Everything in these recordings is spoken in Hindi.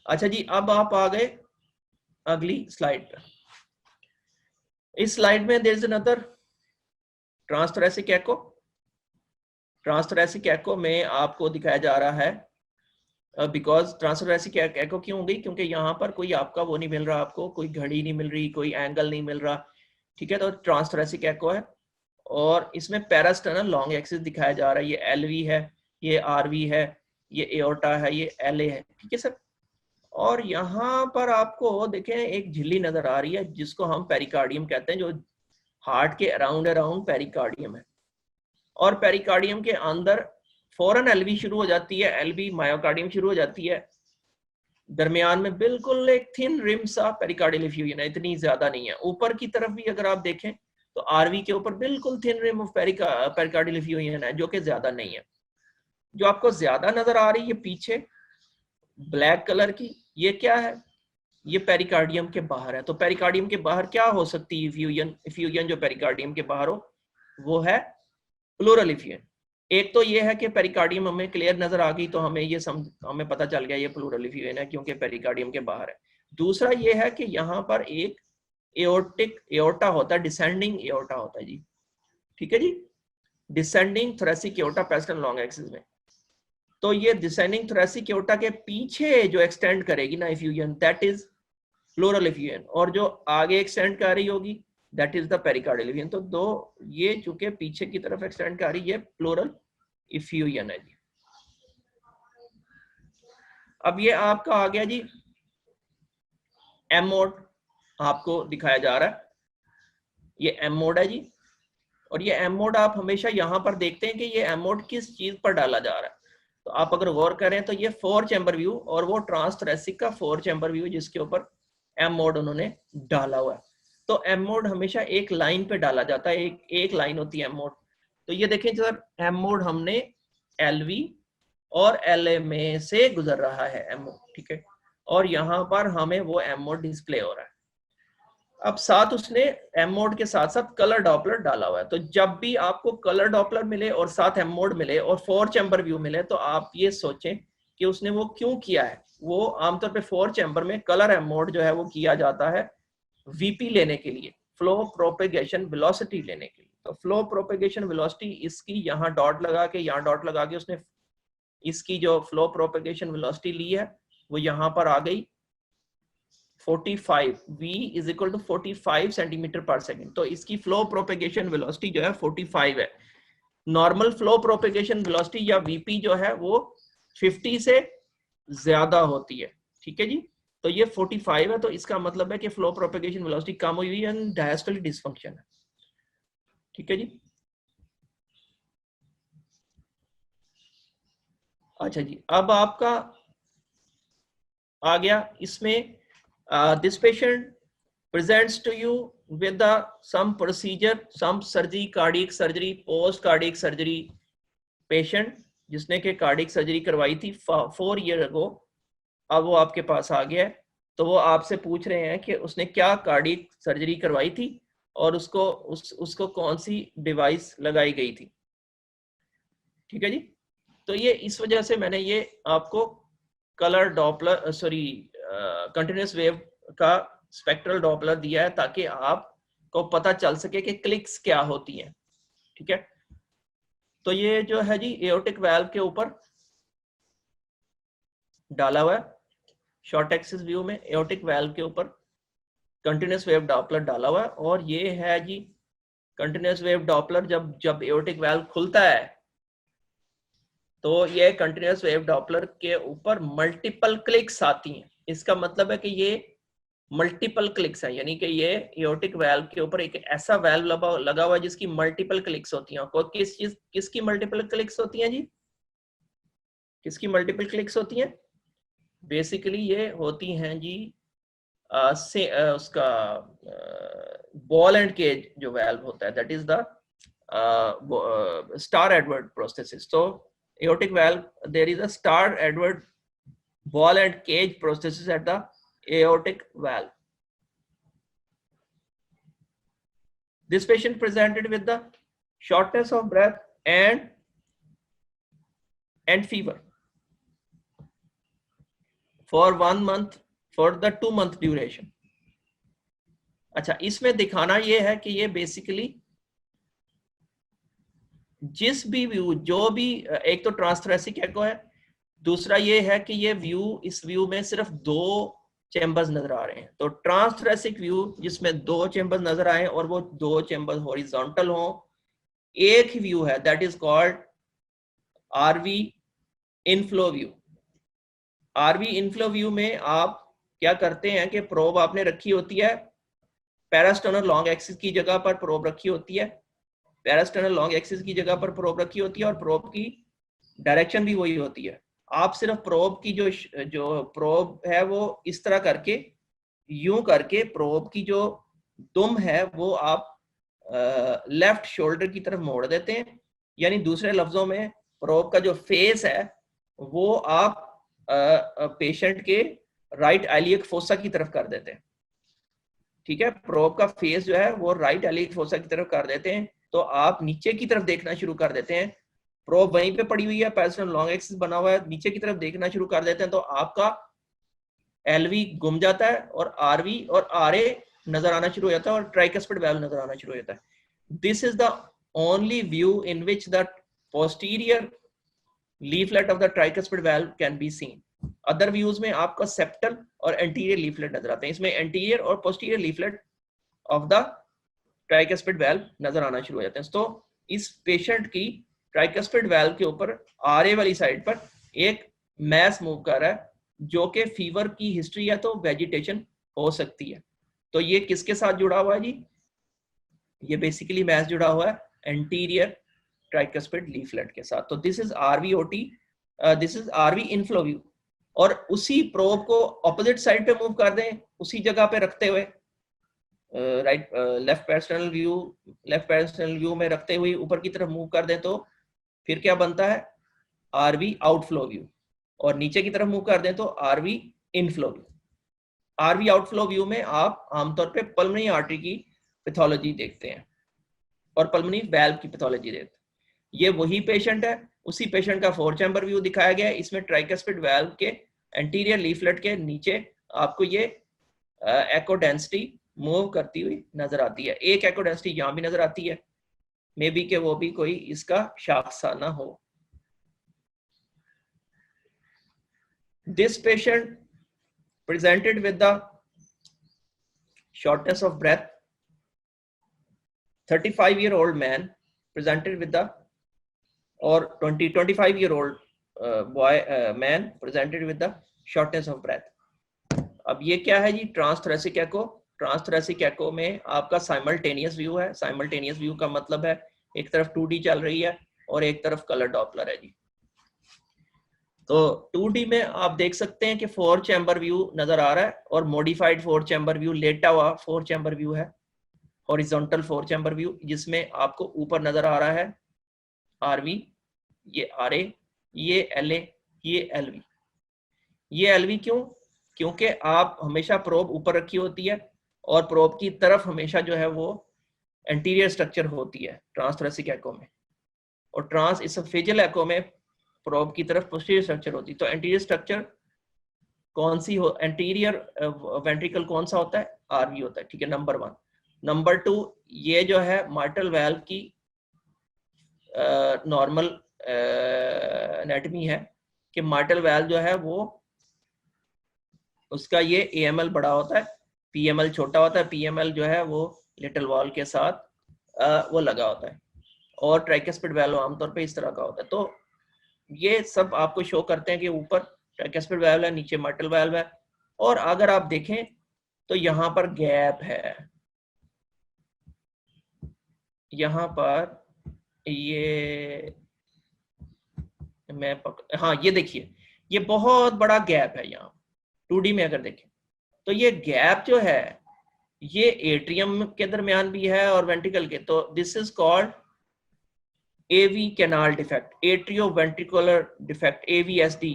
अच्छा जी, अब आप आ गए अगली स्लाइड पर। इस स्लाइड में देयर इज अनदर ट्रांसथोरेसिक एको। ट्रांसथोरेसिक एको में आपको दिखाया जा रहा है, बिकॉज ट्रांसथोरेसिक एको क्यों हो गई, क्योंकि यहाँ पर कोई आपका वो नहीं मिल रहा, आपको कोई घड़ी नहीं मिल रही, कोई एंगल नहीं मिल रहा, ठीक है, तो ट्रांसथोरेसिक एको है। और इसमें पैरास्टर्नल लॉन्ग एक्सिस दिखाया जा रहा है, ये एलवी है, ये आरवी है, ये एओर्टा है, ये एलए है, ठीक है सर। और यहाँ पर आपको देखें एक झिल्ली नजर आ रही है जिसको हम पेरिकार्डियम कहते हैं, जो हार्ट के अराउंड अराउंड पेरिकार्डियम है। और पेरिकार्डियम के अंदर फौरन एलवी शुरू हो जाती है, एलवी मायोकार्डियम शुरू हो जाती है, दरमियान में बिल्कुल एक थिन रिम सा पेरिकार्डियल इफ्यूजन है, इतनी ज्यादा नहीं है। ऊपर की तरफ भी अगर आप देखें तो आरवी के ऊपर बिल्कुल thin rim of pericardial effusion है, जो कि ज्यादा नहीं है। जो आपको ज्यादा नजर आ रही है पीछे ब्लैक कलर की, ये क्या है, ये पेरिकार्डियम के बाहर है। तो पेरिकार्डियम के बाहर क्या हो सकती है इफ्यूजन, इफ्यूजन जो पेरिकार्डियम के बाहर हो वो है प्लूरल इफ्यूजन। एक तो ये है कि पेरिकार्डियम हमें क्लियर नजर आ गई, तो हमें ये हमें पता चल गया ये प्लूरल इफ्यूजन है क्योंकि पेरिकार्डियम के बाहर है। दूसरा ये है कि यहाँ पर एक एओर्टिक एओर्टा होता है, डिसेंडिंग एओर्टा होता है जी, ठीक है जी, descending thoracic aorta parasternal long axis में। तो ये डिसेंडिंग थोरेसिक एओर्टा के पीछे जो एक्सटेंड करेगी ना effusion, that is pleural effusion, और जो आगे एक्सटेंड कर रही होगी that is the pericardial effusion. तो दो ये चूंकि पीछे की तरफ एक्सटेंड कर रही है, प्लूरल इफ्यूजन है जी। अब ये आपका आ गया जी एम मोड, आपको दिखाया जा रहा है, ये एम मोड है जी। और ये एम मोड आप हमेशा यहाँ पर देखते हैं कि ये एम मोड किस चीज पर डाला जा रहा है। तो आप अगर गौर करें तो ये 4 चैम्बर व्यू, और वो ट्रांसथोरेसिक का 4 चैम्बर व्यू जिसके ऊपर एम मोड उन्होंने डाला हुआ है। तो एम मोड हमेशा एक लाइन पे डाला जाता है, एक लाइन होती है एम मोड। तो ये देखें सर, एम मोड हमने एलवी और एलए में से गुजर रहा है एम मोड, ठीक है, और यहाँ पर हमें वो एम मोड डिस्प्ले हो रहा है। अब साथ उसने एम मोड के साथ साथ कलर डॉपलर डाला हुआ है। तो जब भी आपको कलर डॉपलर मिले और साथ एम मोड मिले और 4 चैम्बर व्यू मिले, तो आप ये सोचें कि उसने वो क्यों किया है। वो आमतौर पे 4 चैम्बर में कलर एम मोड जो है वो किया जाता है वीपी लेने के लिए, फ्लो प्रोपेगेशन वेलोसिटी लेने के लिए। तो फ्लो प्रोपेगेशन वेलोसिटी इसकी यहाँ डॉट लगा के, यहाँ डॉट लगा के उसने इसकी जो फ्लो प्रोपेगेशन वेलोसिटी ली है वो यहाँ पर आ गई 45, v is equal to 45 centimetre पर सेकेंड। तो इसकी फ्लो प्रोपेगेशन वेलोसिटी जो है 45 है। नॉर्मल फ्लो प्रोपेगेशन वेलोसिटी या वीपी जो है वो 50 से ज्यादा होती है, ठीक है जी। तो ये 45 है, तो इसका मतलब है कि फ्लो प्रोपेगेशन वेलोसिटी कम हुई है, डायस्टोलिक डिसफंक्शन है, ठीक है जी। अच्छा जी, अब आपका आ गया इसमें this patient presents to you with the some procedure, some surgery, cardiac surgery, post cardiac surgery patient जिसने के कार्डियक सर्जरी करवाई थी 4 years ago, अब वो आपके पास आ गया है। तो वो आपसे पूछ रहे हैं कि उसने क्या कार्डियक सर्जरी करवाई थी और उसको कौन सी डिवाइस लगाई गई थी, ठीक है जी। तो ये इस वजह से मैंने ये आपको कलर डॉपलर कंटिन्यूस वेव का स्पेक्ट्रल डॉपलर दिया है ताकि आपको पता चल सके कि क्लिक्स क्या होती हैं, ठीक है। तो ये जो है जी एओर्टिक वाल्व के ऊपर डाला हुआ है, शॉर्ट एक्सिस व्यू में एओर्टिक वाल्व के ऊपर कंटिन्यूस वेव डॉपलर डाला हुआ है। और ये है जी कंटिन्यूस वेव डॉपलर, जब एओर्टिक वाल्व खुलता है तो ये कंटिन्यूस वेव डॉपलर के ऊपर मल्टीपल क्लिक्स आती हैं। इसका मतलब है कि ये मल्टीपल क्लिक्स है, यानी कि ये एओर्टिक वाल्व के ऊपर एक ऐसा वाल्व लगा हुआ है जिसकी मल्टीपल क्लिक्स होती हैं। और किसकी मल्टीपल क्लिक्स होती हैं जी, किसकी मल्टीपल क्लिक्स होती हैं? बेसिकली ये होती हैं जी उसका बॉल एंड केज जो वाल्व होता है, that is the star Edward prosthesis. तो aortic valve, there is a star edward ball and cage prosthesis at the aortic valve. This patient presented with the shortness of breath and fever. for 1 month for the 2 month duration. अच्छा, इसमें दिखाना ये है कि ये बेसिकली जिस भी व्यू, जो भी, एक तो ट्रांसथोरेसिक एको है, दूसरा ये है कि ये व्यू, इस व्यू में सिर्फ 2 चैम्बर्स नजर आ रहे हैं. तो ट्रांसथोरेसिक व्यू जिसमें 2 चैम्बर्स नजर आए और वो 2 चैम्बर्स हॉरिजॉन्टल हो, एक ही व्यू है, that is called RV inflow view. RV inflow view में आप क्या करते हैं कि प्रोब आपने रखी होती है, पैरास्टर्नल लॉन्ग एक्सिस की जगह पर प्रोब रखी होती है, पैरास्टर्नल लॉन्ग एक्सिस की जगह पर प्रोब रखी होती है और प्रोब की डायरेक्शन भी वही होती है. आप सिर्फ प्रोब की जो प्रोब है वो इस तरह करके, यूं करके प्रोब की जो दुम है वो आप लेफ्ट शोल्डर की तरफ मोड़ देते हैं. यानी दूसरे लफ्जों में प्रोब का जो फेस है वो आप पेशेंट के राइट इलियक फोसा की तरफ कर देते हैं. ठीक है, प्रोब का फेस जो है वो राइट इलियक फोसा की तरफ कर देते हैं. तो आप नीचे की तरफ देखना शुरू कर देते हैं. प्रोब वहीं पे पड़ी हुई है, पैरास्टर्नल लॉन्ग एक्सिस बना हुआ है, नीचे की तरफ देखना शुरू कर देते हैं तो आपका एलवी गुम जाता है और आरवी और आरए नजर आना शुरू हो जाता है और ट्राइकस्पिड वाल्व नजर आना शुरू हो जाता है. This is the only view in which the posterior leaflet of the tricuspid valve can be seen. Other views में आपका सेप्टल और एंटीरियर लीफलेट नजर आते हैं. इसमें एंटीरियर और posterior leaflet of the tricuspid valve नजर आना शुरू हो जाते हैं. तो इस पेशेंट की ट्राइकस्पिड वाल्व के ऊपर आरए वाली साइड पर एक मैस मूव कर रहा है जो कि फीवर की हिस्ट्री है तो वेजिटेशन हो सकती है. तो ये किसके साथ जुड़ा हुआ है जी? ये बेसिकली मैस जुड़ा हुआ है एंटीरियर ट्राइकस्पिड लीफलेट के साथ. तो this is RVOT, this is RV inflow view. और उसी प्रोब को ऑपोजिट साइड पे मूव कर दें, उसी जगह पे रखते हुए, राइट लेफ्ट पैरास्टर्नल व्यू में रखते हुए ऊपर की तरफ मूव कर दें तो फिर क्या बनता है? RV outflow view. और नीचे की तरफ मूव कर दें तो RV inflow view. RV outflow view में आप आमतौर पे पल्मोनरी आर्टरी की पैथोलॉजी देखते हैं और पल्मोनरी वाल्व की पैथोलॉजी देखते हैं. ये वही पेशेंट है, उसी पेशेंट का 4 चैम्बर व्यू दिखाया गया है. इसमें ट्राइकस्पिड वाल्व के एंटीरियर लीफलेट के नीचे आपको ये एको डेंसिटी मूव करती हुई नजर आती है. एक एको डेंसिटी यहाँ भी नजर आती है, मे बी कि वो भी कोई इसका शाखसा ना हो. This patient presented with the shortness of breath. 35-year-old man presented with the, or 25-year-old man presented with the shortness of breath. अब ये क्या है जी? ट्रांसथोरेसिक एको. ट्रांसथोरेसिक एको में आपका साइमल्टेनियस व्यू है. साइमल्टेनियस व्यू का मतलब है एक तरफ 2D चल रही है और एक तरफ कलर डॉपलर है जी. तो 2D में आप देख सकते हैं कि 4 चैम्बर व्यू नजर आ रहा है और मॉडिफाइड 4 चैम्बर व्यू, लेटा हुआ 4 चैम्बर व्यू है, हॉरिजॉन्टल 4 चैम्बर व्यू, जिसमें आपको ऊपर नजर आ रहा है आरवी, ये आरए, ये एलए, ये एलवी. ये एलवी क्यों? क्योंकि आप हमेशा प्रोब ऊपर रखी होती है और प्रोब की तरफ हमेशा जो है वो एंटीरियर स्ट्रक्चर होती है ट्रांसथोरेसिक एको में, और ट्रांस इसोफेजियल एको में प्रोब की तरफ पोस्टीरियर स्ट्रक्चर होती है. तो एंटीरियर स्ट्रक्चर कौन सी हो? एंटीरियर वेंट्रिकल कौन सा होता है? आरवी होता है. ठीक है, नंबर 1. नंबर 2, ये जो है मार्टल वाल्व की नॉर्मल एनाटमी है कि मार्टल वाल्व जो है वो, उसका ये एएमएल बड़ा होता है, पीएमएल छोटा होता है. पीएमएल जो है वो लिटिल वॉल के साथ वो लगा होता है और ट्राइकस्पिड वाल्व आमतौर पे इस तरह का होता है. तो ये सब आपको शो करते हैं कि ऊपर ट्राइकस्पिड वाल्व है, नीचे मार्टल वाल्व है. और अगर आप देखें तो यहाँ पर गैप है, यहाँ पर ये हाँ ये देखिए, ये बहुत बड़ा गैप है यहाँ 2D में अगर देखें तो ये गैप जो है ये एट्रियम के दरमियान भी है और वेंट्रिकल के. तो this is called AV canal defect, atrioventricular defect, AVSD,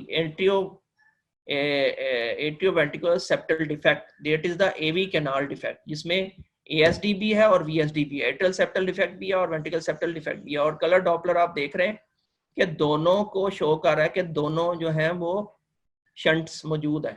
atrioventricular septal defect. That is the AV canal defect, जिसमें ASD भी है और VSD भी है, atrial septal defect भी है और ventricular septal defect भी है. और कलर डॉपलर आप देख रहे हैं कि दोनों को शो कर रहा है कि दोनों जो हैं वो शंट्स मौजूद है.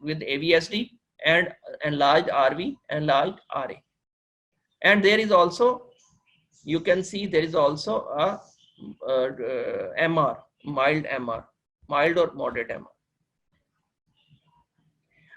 with AVSD and enlarged RV, enlarged RA. And there is also, you can see there is also a MR, mild MR, mild or moderate MR.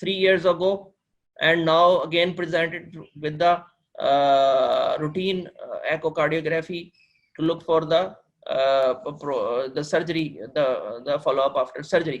3 years ago and now again presented with the routine echocardiography to look for the surgery, the follow up after surgery.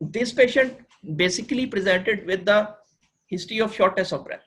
This patient basically presented with the history of shortness of breath.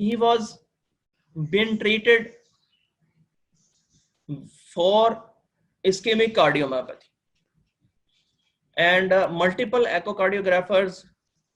he was been treated for ischemic cardiomyopathy and multiple echocardiographers,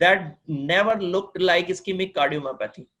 that never looked like ischemic cardiomyopathy,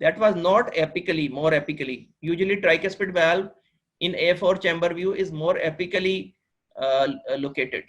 that was not apically, more apically. Usually tricuspid valve in A4 chamber view is more apically located.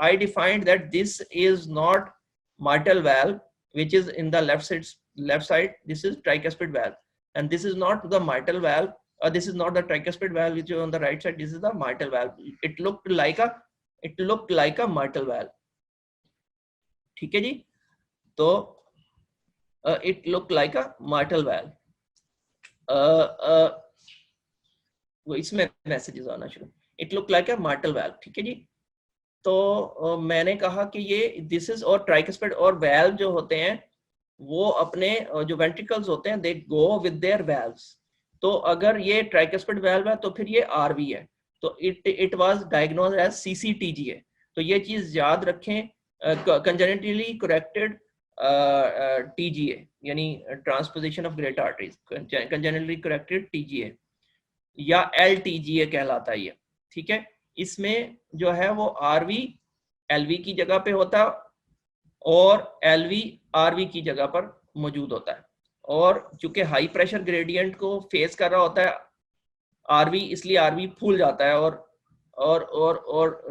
I defined that this is not mitral valve which is in the left side, this is tricuspid valve. and this is not the mitral valve, this is not the tricuspid valve which is on the right side, this is the mitral valve. It looked like a mitral valve. ठीक है जी, तो it looked like a mitral valve. वो इसमें मैसेजेस आना शुरू, it looked like a mitral valve. ठीक है जी, तो मैंने कहा कि ये दिस इज, और ट्राइकस्पिड और वैल्व जो होते हैं वो अपने जो वेंट्रिकल्स होते हैं दे गो विद देयर वैल्व्स. तो अगर ये ट्राइकस्पिड वैल्व है तो फिर ये आरवी है, तो it was diagnosed as CCTGA. तो ये चीज याद रखें, कंजेनिटली करेक्टेड टीजीए यानी transposition of great arteries, congenitally corrected TGA या एलटीजीए कहलाता है ये. ठीक है, इसमें जो है वो आरवी एलवी की जगह पे होता है और एलवी आरवी की जगह पर मौजूद होता है. और चूंकि हाई प्रेशर ग्रेडियंट को फेस कर रहा होता है आरवी, इसलिए आरवी फूल जाता है और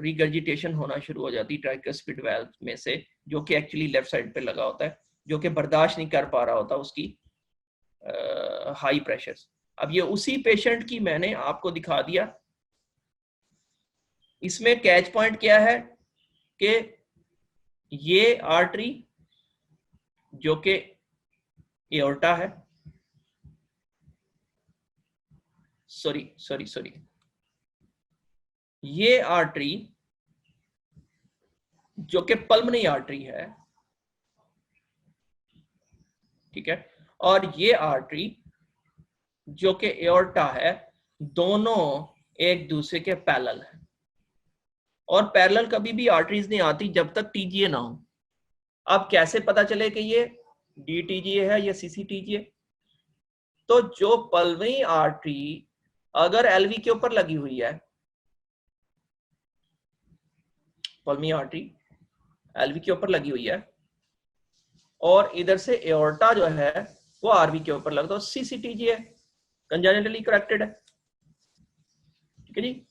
रिगर्जिटेशन होना शुरू हो जाती है ट्राइकस्पिड वाल्व में से, जो कि एक्चुअली लेफ्ट साइड पे लगा होता है, जो कि बर्दाश्त नहीं कर पा रहा होता उसकी हाई प्रेशर. अब ये उसी पेशेंट की मैंने आपको दिखा दिया. इसमें कैच पॉइंट क्या है कि ये आर्टरी जो कि एओर्टा है, सॉरी, ये आर्टरी जो कि पल्मोनरी आर्टरी है, ठीक है, और ये आर्टरी जो कि एओर्टा है, दोनों एक दूसरे के पैरेलल है. और पैरेलल कभी भी आर्टरीज नहीं आती जब तक टीजीए ना हो. अब कैसे पता चले कि ये डीटीजीए है या सीसीटीजीए? तो जो पल्मोनरी आर्टरी अगर एलवी के ऊपर लगी हुई है, पल्मोनरी आर्टरी एलवी के ऊपर लगी हुई है और इधर से एओर्टा जो है वो आरवी के ऊपर लगता है, सीसीटीजीए कंजेनिटली करेक्टेड है. ठीक है जी.